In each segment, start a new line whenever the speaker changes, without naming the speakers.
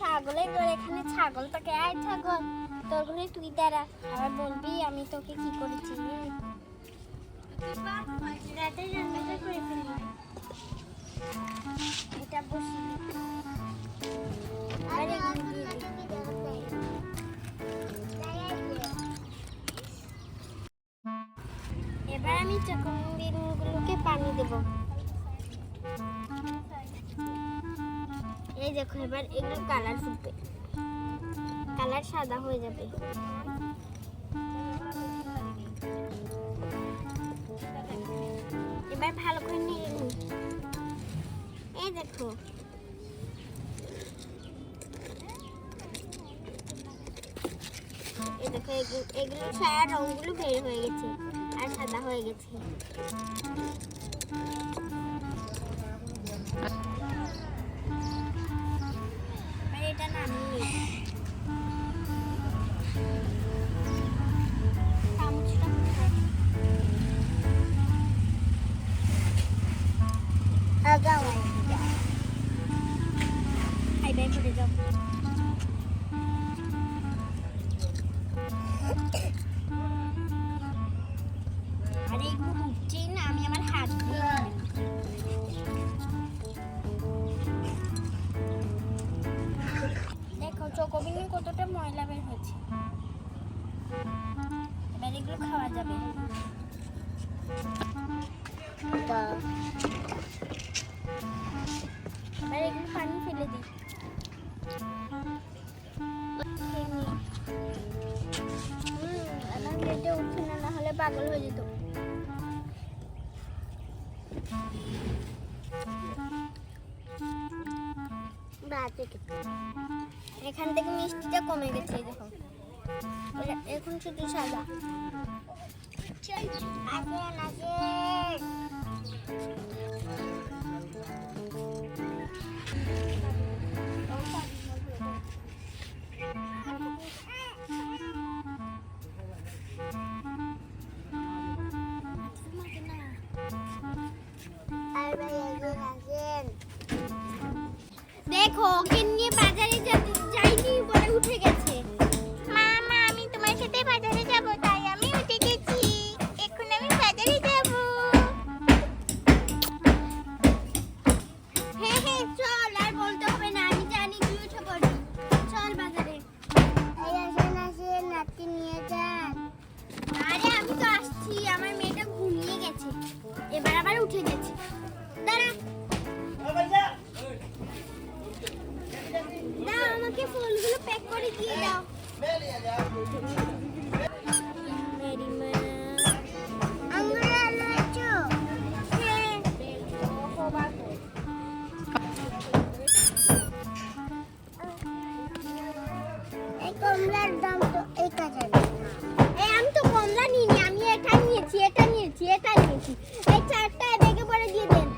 ছাগলের ঘর, এখানে ছাগল তোকে আয় ছাগল তোর ঘরে তুই দাঁড়া, আবার বলবি আমি তোকে কি করেছি। রাতে রান্নাটা করে ফেলবি, এটা বসি এবার আমি চকোবিনগুলোকে পানি দেব। এই দেখো এবার এগুলো কালার ফুটবে, কালার সাদা হয়ে যাবে। এবার ভালো করে নেড়ে নিই। এই দেখো এই দেখো এগুলো সাদা রঙগুলো বের হয়ে গেছে আর সাদা হয়ে গেছে। এটা নামিয়ে করে যাও। আরে এগুলো উঠছেই না, আমি আমার হাত দিয়ে দেখো চকোবিনে কতটা ময়লা বের হয়েছে। এবার এগুলো খাওয়া যাবে। এবার এগুলো পানি ফেলে দিই। আমার পেটে উঠছে না, না হলে পাগল হয়ে যেত। এখান থেকে মিষ্টিটা কমে গেছে, দেখো এখন শুধু সাদা। দেখো ওকে নিয়ে বাজারে যাইনি, পরে উঠে গেছে। মামা আমি তোমার সাথে বাজারে যাব, তাই আমি উঠে গেছি, এখন আমি বাজারে যাব। হ্যাঁ হ্যাঁ চল, আর বলতে হবে না, আমি জানি তুই উঠে পড়বি। চল বাজারে। নাতি নিয়ে যান। আরে আমি তো আসছি, আমার মেয়েটা ঘুমিয়ে গেছে, এবার আবার উঠে গেছে। দাঁড়া দাও, আমাকে ফুলগুলো প্যাক করে দিয়ে দাও। মেরি মা আঙ্গুর আলো আছো? হ্যাঁ এই কমলার দাম তো 1000। এই আমি তো কমলা নিইনি, আমি এটা নিয়েছি, এটা নিয়েছি, এটা নিয়েছি। এই চারটা ব্যাগে পরে দিয়ে দেন।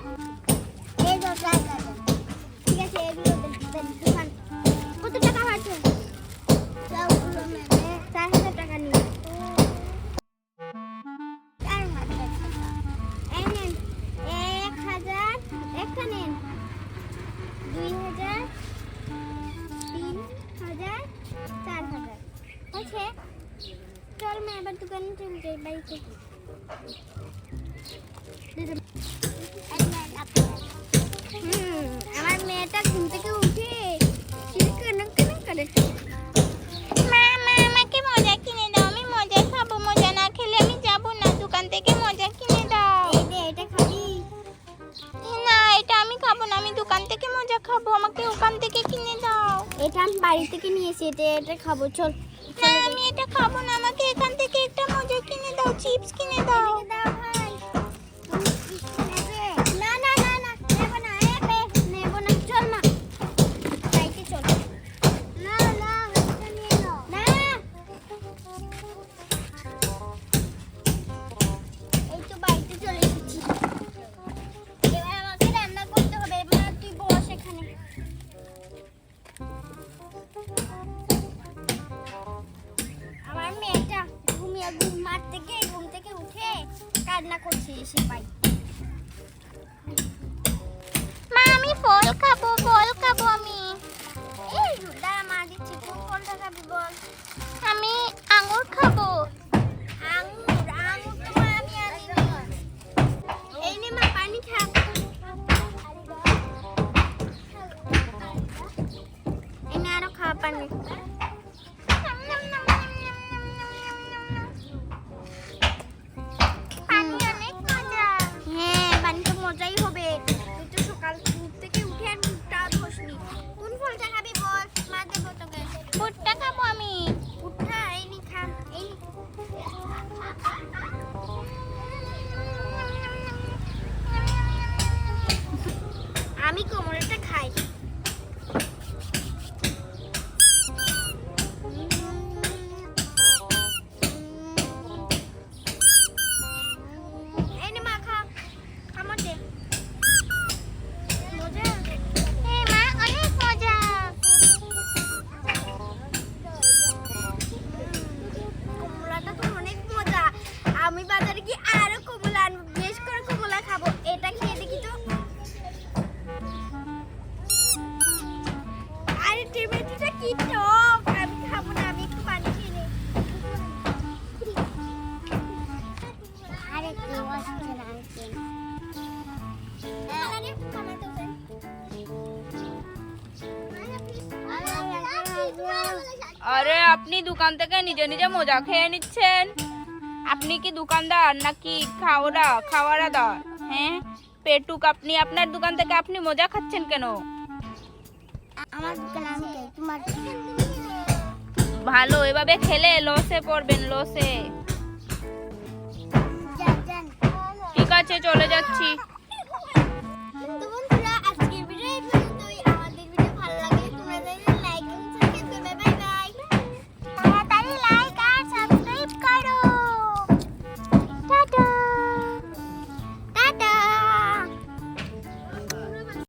এই তো 4000। ঠিক আছে এগুলো দেন। দোকান কত টাকা আছে? 4000 টাকা নিয়ে। 4000 টাকা। এই নেন 1000, একটা নেন 2000, 3000, 4000। আছে? চল মা এবার দোকানে চলে যাই, বাড়িতে। আমার মেয়েটা ঘুম থেকে উঠে মামা আমাকে মজা কিনে দাও, আমি মজা খাবো, মজা না খেলে আমি যাবো না, দোকান থেকে মজা কিনে দাও। এটা খাবি না? এটা আমি খাবো না, আমি দোকান থেকে মজা খাবো, আমাকে ওখান থেকে কিনে দাও। এটা আমি বাড়ি থেকে নিয়ে এসেছি, এটা খাবো। চল না আমি এটা খাবো না, আমাকে এখান থেকে একটা মজা কিনে দাও, চিপস কিনে দাও। না না না না নেবো না, নেবো না, চল মা বাড়িতে চল। না না এটা নিয়ে নাও। না এই তো বাড়িতে চলে এসেছি, এবার আমাকে রান্না করতে হবে। এবার তুই বস এখানে। আমার মেয়েটা ঘুম থেকে উঠে কান্না করছে, এসে পাই। মা আমি ফল খাবো আমি। এই পানি। পানি অনেক মজা। হ্যাঁ, পানিটা মজাই হবে। তুই তো সকাল ঘুম থেকে উঠে আর মুখটা ধোসনি। কোন ফলটা খাবি বল, মা দেবো তোকে। ভুট্টা খাবো আমি। ভুট্টা এই নি খা, এই নি। আমি কোমলটা খাই। এই নে মা খা, আমার দে। মজা? এই মা অনেক মজা। কমলাটা তো অনেক মজা। আমি বাজারে গিয়ে আরো কমলা আনবো, বেশ করে কমলা খাবো। এটা খেয়ে দেখি তো। আরে টমেটোটা কি টক, আমি খাবো না, আমি একটু পানি খেয়ে নেই। আরে কি আসছে না আসছে। আরে টমেটো দে।
আরে আপনি দোকান থেকে নিজে নিজে মজা খেয়ে নিচ্ছেন। আপনি কি দোকানদার নাকি খাওয়ারাদার? হ্যাঁ, পেটুক আপনি আপনার দোকান থেকে আপনি মজা খাচ্ছেন কেন?
আমার দোকানে আমি খাই, তোমার
ভালো, এভাবে খেলে লসে পড়বেন, লসে।
জান জান।
ঠিক আছে, চলে যাচ্ছি।